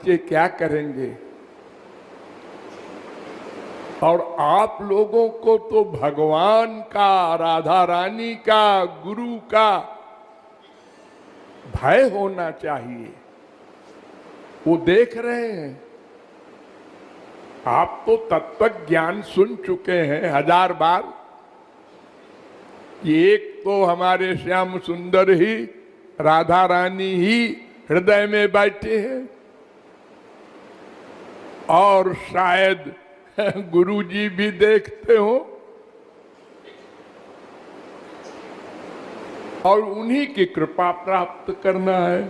बच्चे क्या करेंगे। और आप लोगों को तो भगवान का, राधा रानी का, गुरु का भय होना चाहिए। वो देख रहे हैं। आप तो तत्व ज्ञान सुन चुके हैं 1000 बार कि एक तो हमारे श्याम सुंदर ही, राधा रानी ही हृदय में बैठे हैं, और शायद गुरु जी भी देखते हो, और उन्हीं की कृपा प्राप्त करना है।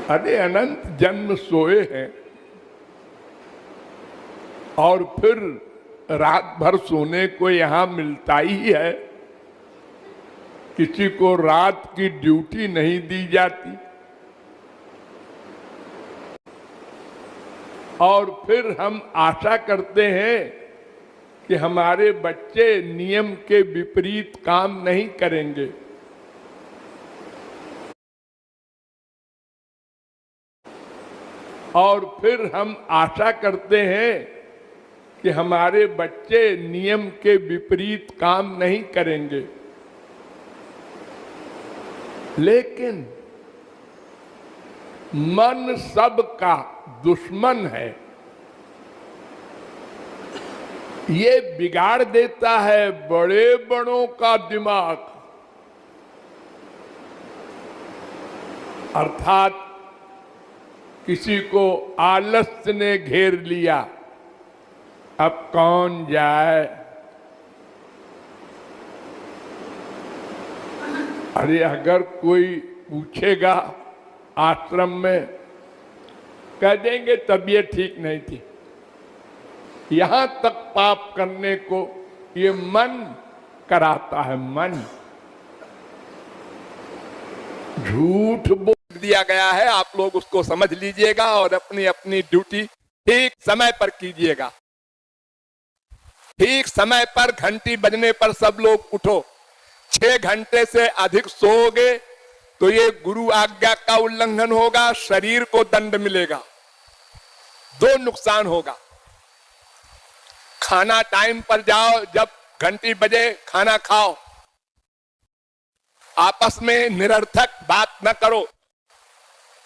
अरे अनंत जन्म सोए हैं, और फिर रात भर सोने को यहां मिलता ही है। किसी को रात की ड्यूटी नहीं दी जाती। और फिर हम आशा करते हैं कि हमारे बच्चे नियम के विपरीत काम नहीं करेंगे। और फिर हम आशा करते हैं कि हमारे बच्चे नियम के विपरीत काम नहीं करेंगे। लेकिन मन सबका दुश्मन है। ये बिगाड़ देता है बड़े बड़ों का दिमाग। अर्थात किसी को आलस्य ने घेर लिया, अब कौन जाए। अरे अगर कोई पूछेगा आश्रम में, कह देंगे तबीयत ठीक नहीं थी। यहां तक पाप करने को ये मन कराता है। मन झूठ बोल दिया गया है, आप लोग उसको समझ लीजिएगा और अपनी अपनी ड्यूटी ठीक समय पर कीजिएगा। ठीक समय पर घंटी बजने पर सब लोग उठो। 6 घंटे से अधिक सोओगे तो ये गुरु आज्ञा का उल्लंघन होगा, शरीर को दंड मिलेगा। 2 नुकसान होगा। खाना टाइम पर जाओ, जब घंटी बजे खाना खाओ। आपस में निरर्थक बात न करो,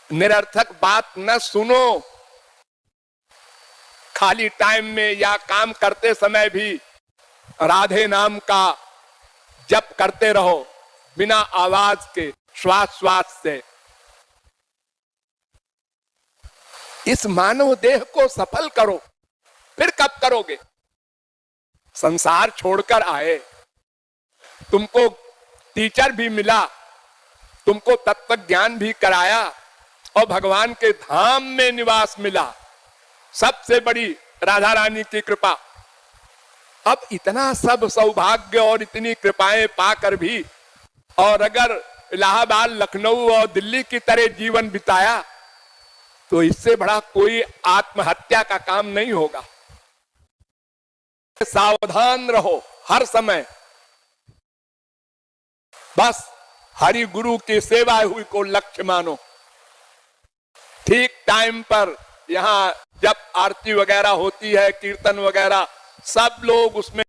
निरर्थक बात न सुनो। खाली टाइम में या काम करते समय भी राधे नाम का जप करते रहो, बिना आवाज के, श्वास श्वास से। इस मानव देह को सफल करो। फिर कब करोगे? संसार छोड़कर आए, तुमको टीचर भी मिला, तुमको तत्व ज्ञान भी कराया, और भगवान के धाम में निवास मिला। सबसे बड़ी राधा रानी की कृपा। अब इतना सब सौभाग्य और इतनी कृपाएं पाकर भी, और अगर इलाहाबाद, लखनऊ और दिल्ली की तरह जीवन बिताया, तो इससे बड़ा कोई आत्महत्या का काम नहीं होगा। सावधान रहो हर समय। बस हरि गुरु की सेवा हुई को लक्ष्य मानो। ठीक टाइम पर यहाँ जब आरती वगैरह होती है, कीर्तन वगैरह, सब लोग उसमें।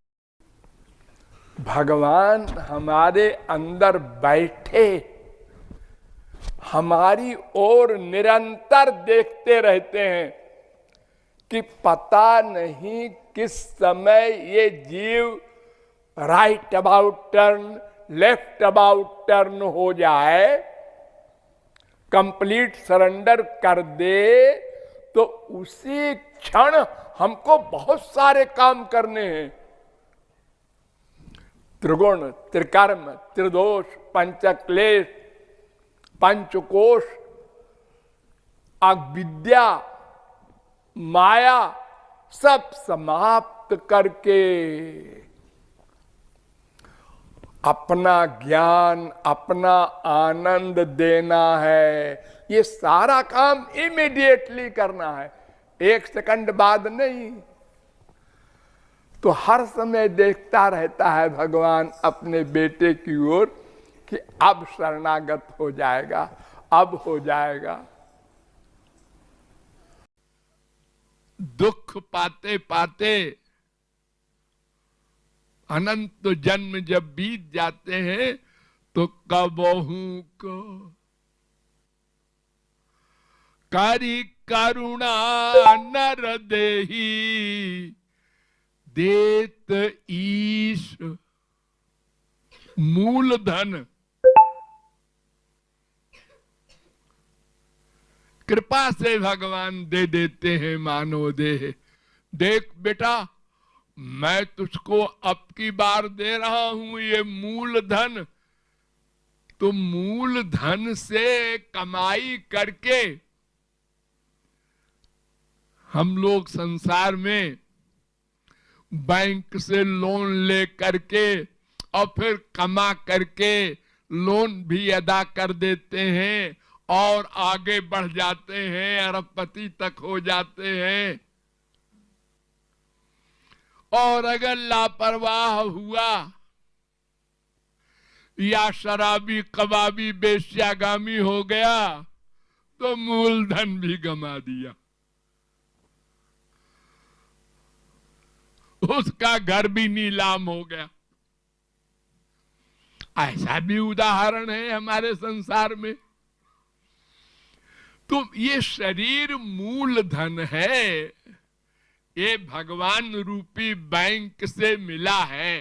भगवान हमारे अंदर बैठे हमारी ओर निरंतर देखते रहते हैं कि पता नहीं किस समय ये जीव right about turn, left about turn हो जाए, कंप्लीट सरेंडर कर दे, तो उसी क्षण हमको बहुत सारे काम करने हैं। त्रिगुण, त्रिकर्म, त्रिदोष, पंचक्लेश, पंचकोश, अविद्या, माया, सब समाप्त करके अपना ज्ञान, अपना आनंद देना है। ये सारा काम इमीडिएटली करना है, 1 सेकंड बाद नहीं। तो हर समय देखता रहता है भगवान अपने बेटे की ओर कि अब शरणागत हो जाएगा, अब हो जाएगा। दुख पाते पाते अनंत जन्म जब बीत जाते हैं तो कबहू को करी करुणा नर देही देत ईश मूलधन। कृपा से भगवान दे देते हैं मानव देह। देख बेटा, मैं तुझको अब की बार दे रहा हूं ये मूलधन। तो मूलधन से कमाई करके हम लोग संसार में बैंक से लोन ले करके और फिर कमा करके लोन भी अदा कर देते हैं और आगे बढ़ जाते हैं, अरबपति तक हो जाते हैं। और अगर लापरवाह हुआ या शराबी कबाबी बेश्यागामी हो गया तो मूलधन भी गमा दिया, उसका घर भी नीलाम हो गया। ऐसा भी उदाहरण है हमारे संसार में। तो ये शरीर मूलधन है, ये भगवान रूपी बैंक से मिला है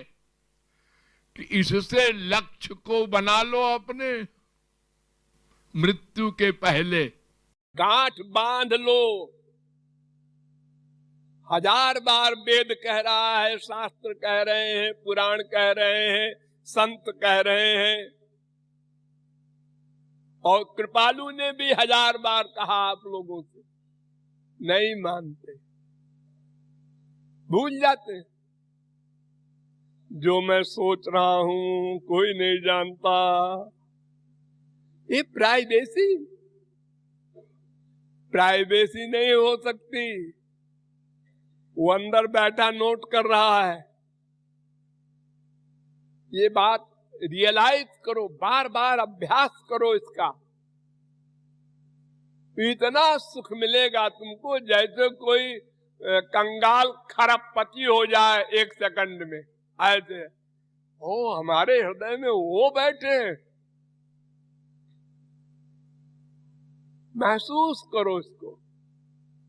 कि इससे लक्ष्य को बना लो अपने मृत्यु के पहले। गांठ बांध लो। हजार बार वेद कह रहा है, शास्त्र कह रहे हैं, पुराण कह रहे हैं, संत कह रहे हैं, और कृपालु ने भी हजार बार कहा आप लोगों से, नहीं मानते, भूल जाते। जो मैं सोच रहा हूं कोई नहीं जानता, ये प्राइवेसी नहीं हो सकती। वो अंदर बैठा नोट कर रहा है। ये बात रियलाइज करो, बार बार अभ्यास करो इसका। इतना सुख मिलेगा तुमको जैसे कोई कंगाल खरबपति हो जाए एक सेकंड में। ऐसे ओ हमारे हृदय में वो बैठे, महसूस करो इसको,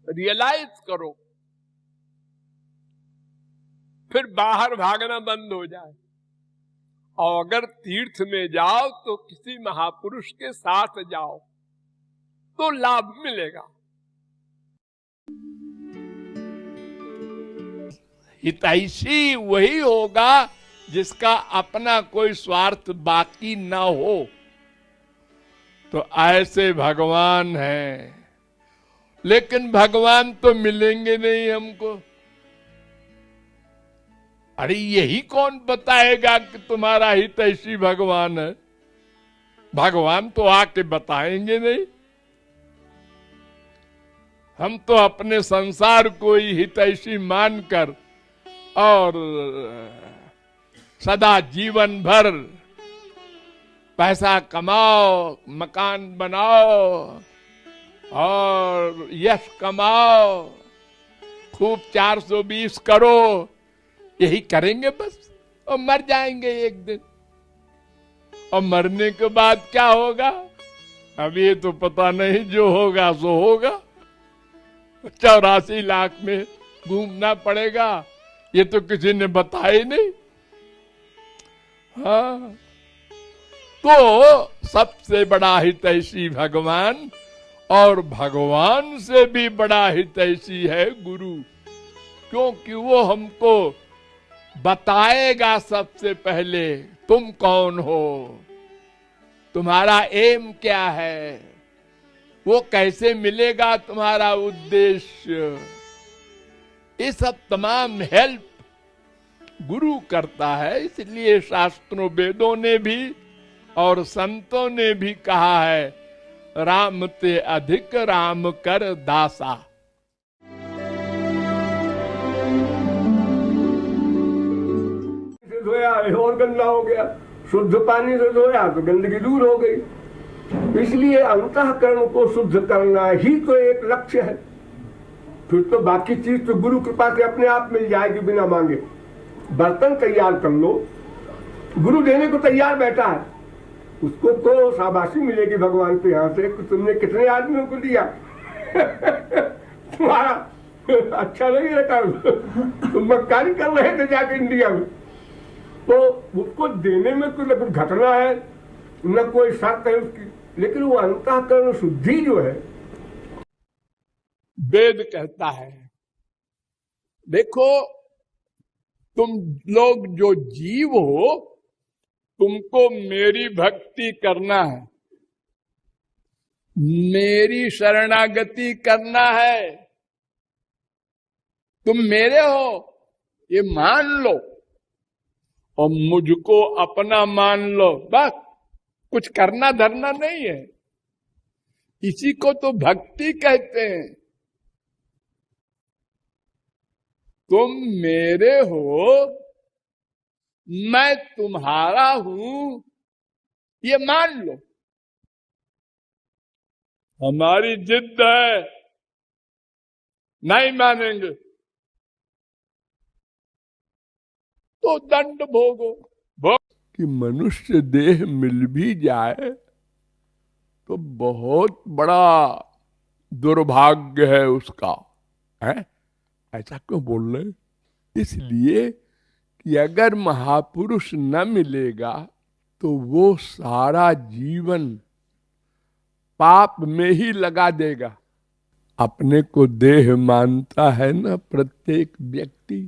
रियलाइज करो, फिर बाहर भागना बंद हो जाए। और अगर तीर्थ में जाओ तो किसी महापुरुष के साथ जाओ तो लाभ मिलेगा। हितैषी वही होगा जिसका अपना कोई स्वार्थ बाकी ना हो। तो ऐसे भगवान हैं, लेकिन भगवान तो मिलेंगे नहीं हमको। अरे यही कौन बताएगा कि तुम्हारा हितैषी भगवान है? भगवान तो आके बताएंगे नहीं। हम तो अपने संसार को ही हितैषी मानकर और सदा जीवन भर पैसा कमाओ, मकान बनाओ और यश कमाओ, खूब 420 करो, यही करेंगे बस, और मर जाएंगे एक दिन। और मरने के बाद क्या होगा अब ये तो पता नहीं, जो होगा सो होगा। 84 लाख में घूमना पड़ेगा, ये तो किसी ने बताया नहीं। हाँ, तो सबसे बड़ा हितैषी भगवान, और भगवान से भी बड़ा हितैषी है गुरु, क्योंकि वो हमको बताएगा सबसे पहले तुम कौन हो, तुम्हारा एम क्या है, वो कैसे मिलेगा तुम्हारा उद्देश्य। ये सब तमाम हेल्प गुरु करता है। इसलिए शास्त्रों वेदों ने भी और संतों ने भी कहा है, राम ते अधिक राम कर दासा। धोया और गंदा हो गया, शुद्ध पानी से धोया तो गंदगी दूर हो गई। इसलिए अंतःकरण को शुद्ध करना ही तो एक लक्ष्य है। फिर तो बाकी चीज तो गुरु कृपा से अपने आप मिल जाएगी बिना मांगे। बर्तन तैयार कर लो, गुरु देने को तैयार बैठा है, उसको तो शाबाशी मिलेगी भगवान के यहाँ से कि तुमने कितने आदमियों को दिया। तुम्हारा अच्छा नहीं रहता, तुम मक्कारी कर रहे थे जाके इंडिया में, तो उसको देने में तो न कुछ घटना है न कोई शर्त है उसकी, लेकिन वो अंतःकरण शुद्धि जो है, वेद कहता है देखो तुम लोग जो जीव हो, तुमको मेरी भक्ति करना है, मेरी शरणागति करना है, तुम मेरे हो ये मान लो और मुझको अपना मान लो, बस कुछ करना धरना नहीं है। इसी को तो भक्ति कहते हैं। तुम मेरे हो, मैं तुम्हारा हूं, ये मान लो। हमारी जिद है, नहीं मानेंगे तो दंड भोगो। कि मनुष्य देह मिल भी जाए तो बहुत बड़ा दुर्भाग्य है उसका, है ऐसा क्यों बोल रहे? इसलिए कि अगर महापुरुष न मिलेगा तो वो सारा जीवन पाप में ही लगा देगा। अपने को देह मानता है ना प्रत्येक व्यक्ति,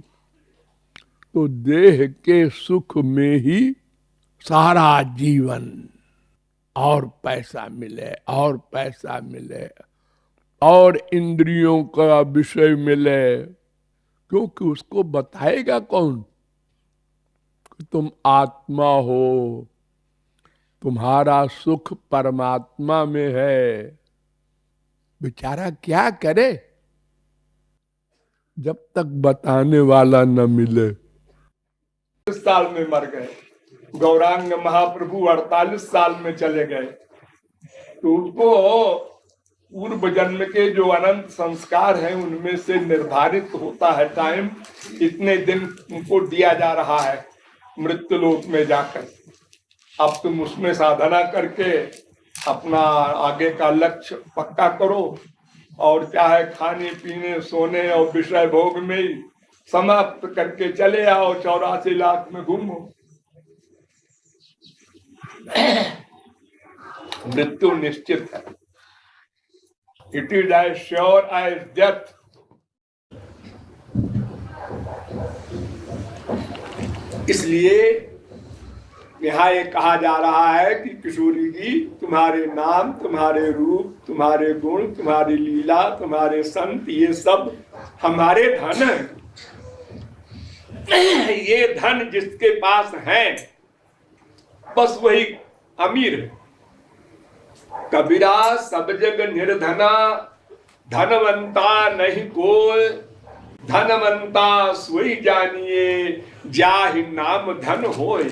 तो देह के सुख में ही सारा जीवन, और पैसा मिले और पैसा मिले और इंद्रियों का विषय मिले, क्योंकि उसको बताएगा कौन कि तुम आत्मा हो, तुम्हारा सुख परमात्मा में है। बेचारा क्या करे जब तक बताने वाला न मिले। 40 साल में मर गए, गौरांग महाप्रभु 48 साल में चले गए, तो उसको पूर्व जन्म के जो अनंत संस्कार हैं उनमें से निर्धारित होता है टाइम, इतने दिन उनको दिया जा रहा है मृत्यु लोक में जाकर। अब तुम उसमें साधना करके अपना आगे का लक्ष्य पक्का करो, और चाहे खाने पीने सोने और विषय भोग में ही समाप्त करके चले आओ, 84 लाख में घूमो। मृत्यु निश्चित है। It is as sure as death. इसलिए यहाँ ये कहा जा रहा है कि किशोरी जी, तुम्हारे नाम, तुम्हारे रूप, तुम्हारे गुण, तुम्हारी लीला, तुम्हारे संत, ये सब हमारे धन है। ये धन जिसके पास है बस वही अमीर है। कबीरा सब जग निर्धना, धनवंता नहीं कोई, धनवंता सोई जानिए, जाहि नाम धन होए।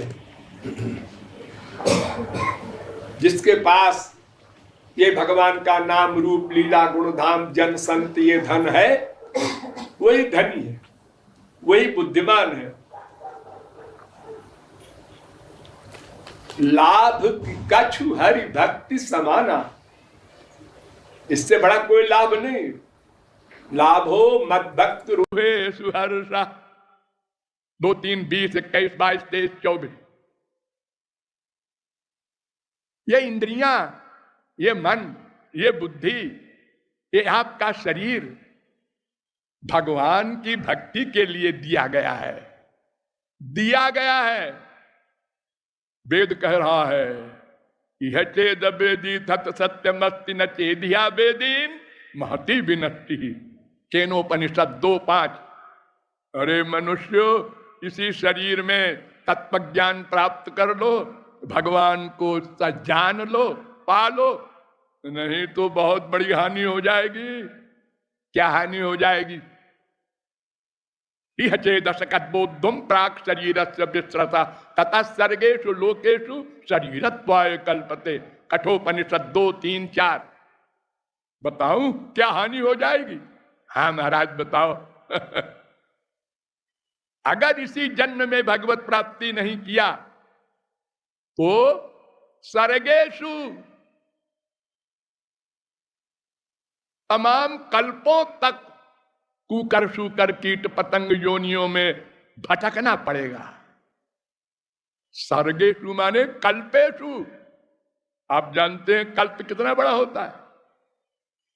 जिसके पास ये भगवान का नाम रूप लीला गुण धाम जन संत ये धन है, वही धनी है, वही बुद्धिमान है। लाभ कछु हरि भक्ति समाना, इससे बड़ा कोई लाभ नहीं। लाभ हो मद भक्त रूपे सुहर्षा। 2 3 20 21 22 23 24, ये इंद्रियां, ये मन, ये बुद्धि, ये आपका शरीर भगवान की भक्ति के लिए दिया गया है, दिया गया है। वेद कह रहा है यह चेद वेदी तत् सत्यमस्ति न चेदिया वेदीन महति विनष्टि, केनोपनिषद 2:5। अरे मनुष्य, इसी शरीर में तत्व ज्ञान प्राप्त कर लो, भगवान को जान लो, पालो, नहीं तो बहुत बड़ी हानि हो जाएगी। क्या हानि हो जाएगी? इह चेदशकद्बोद्धुम प्राक शरीरस्य विस्रता ततः सर्गेषु लोकेषु शरीरत्वाय कल्पते। कठोपनिषद 2, 3, 4। बताऊं क्या हानि हो जाएगी? हाँ महाराज बताओ। अगर इसी जन्म में भगवत प्राप्ति नहीं किया तो सर्गेषु, तमाम कल्पों तक कुकर शुकर कीट पतंग योनियों में भटकना पड़ेगा। सर्गेषु माने कल्पेषु। आप जानते हैं कल्प कितना बड़ा होता है?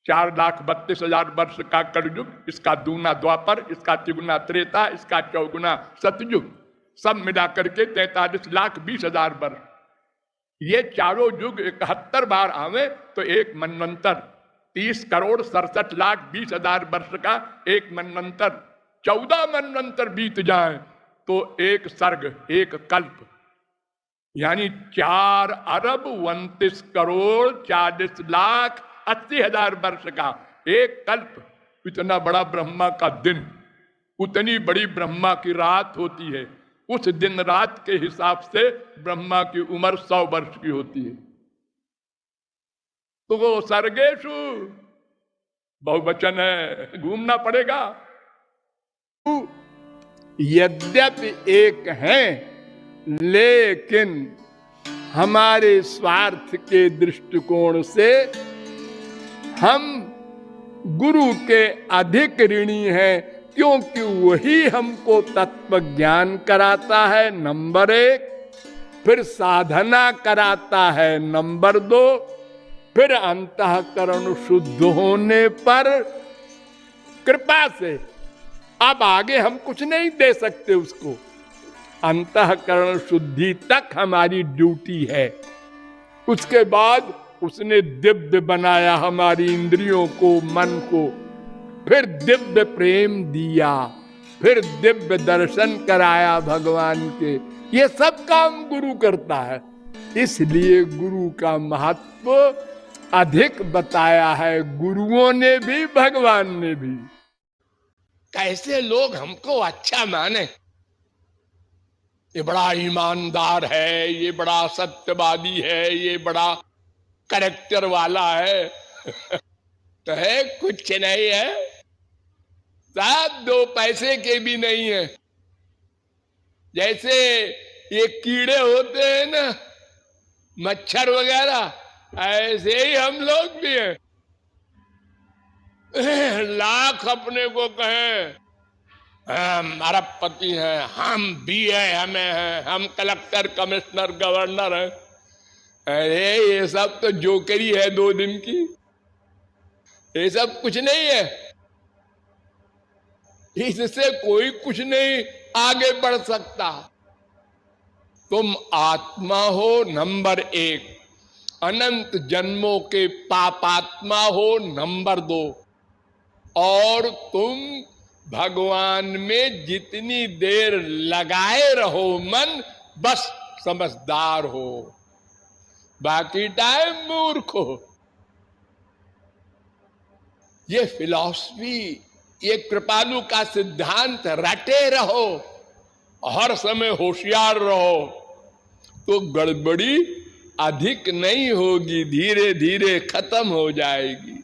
4,32,000 वर्ष का कलयुग, इसका दूना द्वापर, इसका तिगुना त्रेता, इसका चौगुना सतयुग, सब मिलाकर के 43,20,000 वर्ष। ये चारों युग 71 बार आवे तो एक मनवंतर, 30,67,20,000 वर्ष का एक मनवंतर, 14 मनवंतर बीत जाए तो एक सर्ग, एक कल्प, यानी 4,29,40,40,80,000 वर्ष का एक कल्प। इतना बड़ा ब्रह्मा का दिन, उतनी बड़ी ब्रह्मा की रात होती है। उस दिन रात के हिसाब से ब्रह्मा की उम्र 100 वर्ष की होती है। तो वो सर्गेषु बहुवचन है, घूमना पड़ेगा। यद्यपि एक है, लेकिन हमारे स्वार्थ के दृष्टिकोण से हम गुरु के अधिक ऋणी हैं, क्योंकि वही हमको तत्व ज्ञान कराता है नंबर 1, फिर साधना कराता है नंबर 2, फिर अंतःकरण शुद्ध होने पर कृपा से, अब आगे हम कुछ नहीं दे सकते उसको, अंतःकरण शुद्धि तक हमारी ड्यूटी है। उसके बाद उसने दिव्य बनाया हमारी इंद्रियों को, मन को, फिर दिव्य प्रेम दिया, फिर दिव्य दर्शन कराया भगवान के। ये सब काम गुरु करता है, इसलिए गुरु का महत्व अधिक बताया है गुरुओं ने भी, भगवान ने भी। कैसे लोग हमको अच्छा माने, ये बड़ा ईमानदार है, ये बड़ा सत्यवादी है, ये बड़ा कैरेक्टर वाला है। तो है कुछ नहीं है, साथ 2 पैसे के भी नहीं है। जैसे ये कीड़े होते हैं ना, मच्छर वगैरह, ऐसे ही हम लोग भी हैं। लाख अपने को कहें हम अरबपति हैं, हम BA हैं, हम कलेक्टर, कमिश्नर, गवर्नर हैं, अरे ये सब तो जोकरी है 2 दिन की, ये सब कुछ नहीं है। इससे कोई कुछ नहीं आगे बढ़ सकता। तुम आत्मा हो नंबर 1, अनंत जन्मों के पापात्मा हो नंबर 2, और तुम भगवान में जितनी देर लगाए रहो मन, बस समझदार हो, बाकी टाइम मूर्ख हो। ये फिलॉसफी, ये कृपालु का सिद्धांत रटे रहो, हर समय होशियार रहो, तो गड़बड़ी अधिक नहीं होगी, धीरे धीरे खत्म हो जाएगी।